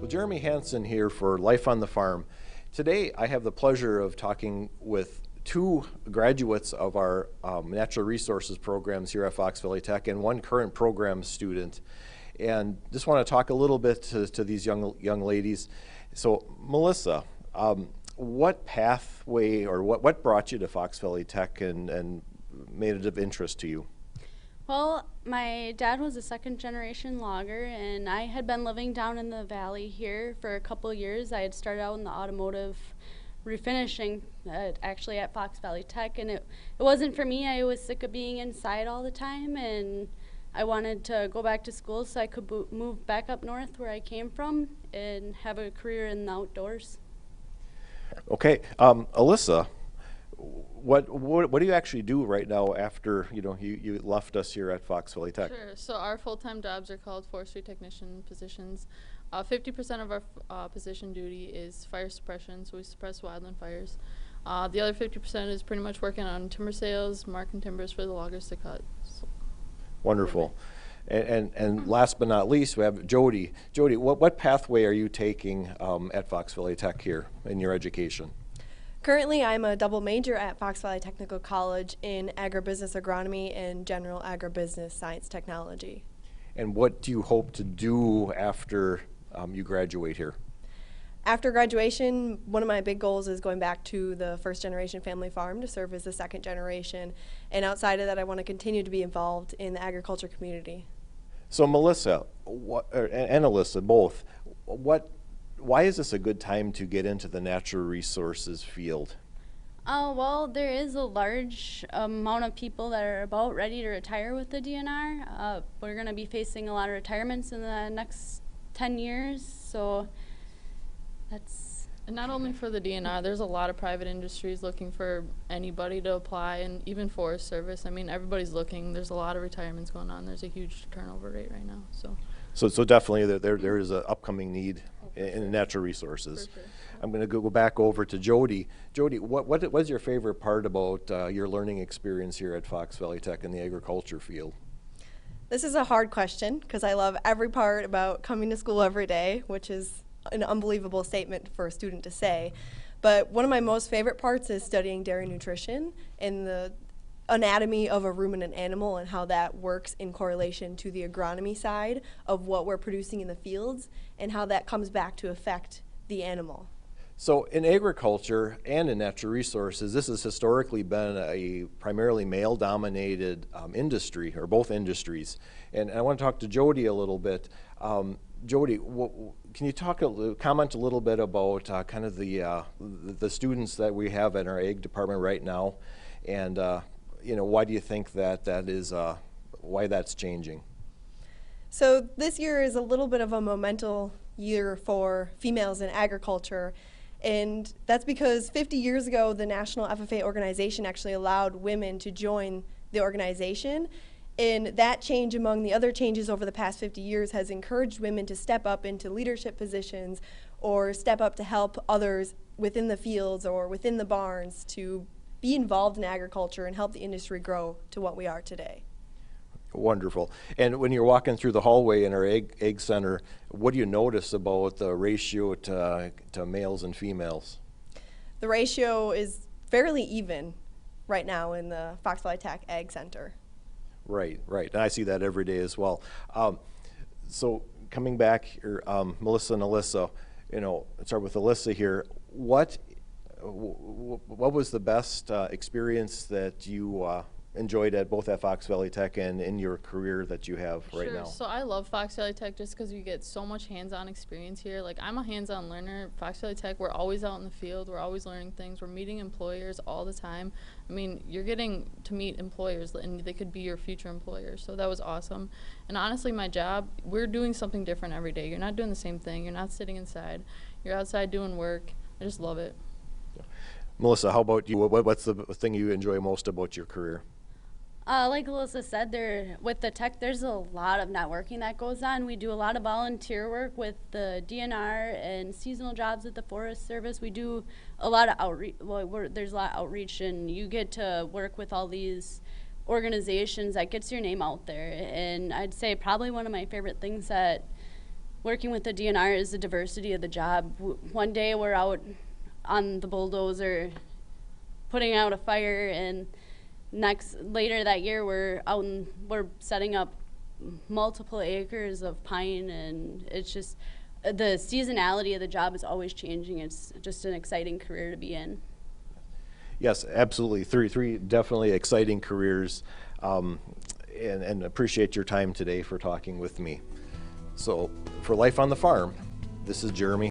Well, Jeremy Hansen here for Life on the Farm. Today I have the pleasure of talking with two graduates of our natural resources programs here at Fox Valley Tech and one current program student. And just want to talk a little bit to these young ladies. So Melissa, what pathway or what brought you to Fox Valley Tech and made it of interest to you? Well, my dad was a second generation logger, and I had been living down in the valley here for a couple of years. I had started out in the automotive refinishing actually at Fox Valley Tech, and it wasn't for me. I was sick of being inside all the time, and I wanted to go back to school so I could move back up north where I came from and have a career in the outdoors. Okay, Alyssa, what do you actually do right now after you left us here at Fox Valley Tech? Sure. So our full-time jobs are called forestry technician positions. 50% of our position duty is fire suppression, so we suppress wildland fires. The other 50% is pretty much working on timber sales, marking timbers for the loggers to cut. So. Wonderful. And last but not least, we have Jody. Jody, what pathway are you taking at Fox Valley Tech here in your education? Currently, I'm a double major at Fox Valley Technical College in agribusiness agronomy and general agribusiness science technology. And what do you hope to do after you graduate here? After graduation, one of my big goals is going back to the first generation family farm to serve as the second generation. And outside of that, I want to continue to be involved in the agriculture community. So Melissa and Alyssa, both, why is this a good time to get into the natural resources field? Well, there is a large amount of people that are about ready to retire with the DNR. We're going to be facing a lot of retirements in the next 10 years, so that's... And not only for the DNR, there's a lot of private industries looking for anybody to apply, and even Forest Service. I mean, everybody's looking. There's a lot of retirements going on. There's a huge turnover rate right now. So definitely there is an upcoming need in natural resources. For sure. I'm going to go back over to Jody. Jody, what was your favorite part about your learning experience here at Fox Valley Tech in the agriculture field? This is a hard question because I love every part about coming to school every day, which is an unbelievable statement for a student to say. But one of my most favorite parts is studying dairy nutrition and the anatomy of a ruminant animal and how that works in correlation to the agronomy side of what we're producing in the fields and how that comes back to affect the animal. So in agriculture and in natural resources, this has historically been a primarily male-dominated industry, or both industries. And I want to talk to Jody a little bit. Jody, can you comment a little bit about kind of the students that we have in our ag department right now, and why do you think that is why that's changing? So this year is a little bit of a momental year for females in agriculture. And that's because 50 years ago, the National FFA organization actually allowed women to join the organization. And that change, among the other changes over the past 50 years, has encouraged women to step up into leadership positions or step up to help others within the fields or within the barns to be involved in agriculture and help the industry grow to what we are today. Wonderful. And when you're walking through the hallway in our egg center, what do you notice about the ratio to males and females? The ratio is fairly even right now in the Fox Valley Tech Ag Center. Right. And I see that every day as well. So coming back here, Melissa and Alyssa, let's start with Alyssa here. What was the best experience that you enjoyed at both at Fox Valley Tech and in your career that you have right now? So I love Fox Valley Tech just because you get so much hands-on experience here. Like, I'm a hands-on learner. Fox Valley Tech, we're always out in the field. We're always learning things. We're meeting employers all the time. I mean, you're getting to meet employers, and they could be your future employers. So that was awesome. And honestly, my job, we're doing something different every day. You're not doing the same thing. You're not sitting inside. You're outside doing work. I just love it. Melissa, how about you? What's the thing you enjoy most about your career? Like Alyssa said, with the tech, there's a lot of networking that goes on. We do a lot of volunteer work with the DNR and seasonal jobs at the Forest Service. We do a lot of outreach. Well, there's a lot of outreach, and you get to work with all these organizations that gets your name out there. And I'd say probably one of my favorite things that working with the DNR is the diversity of the job. One day we're out on the bulldozer putting out a fire, and later that year we're setting up multiple acres of pine, and it's just the seasonality of the job is always changing. It's just an exciting career to be in. Yes, absolutely. Three definitely exciting careers, and appreciate your time today for talking with me. So for Life on the Farm, this is Jeremy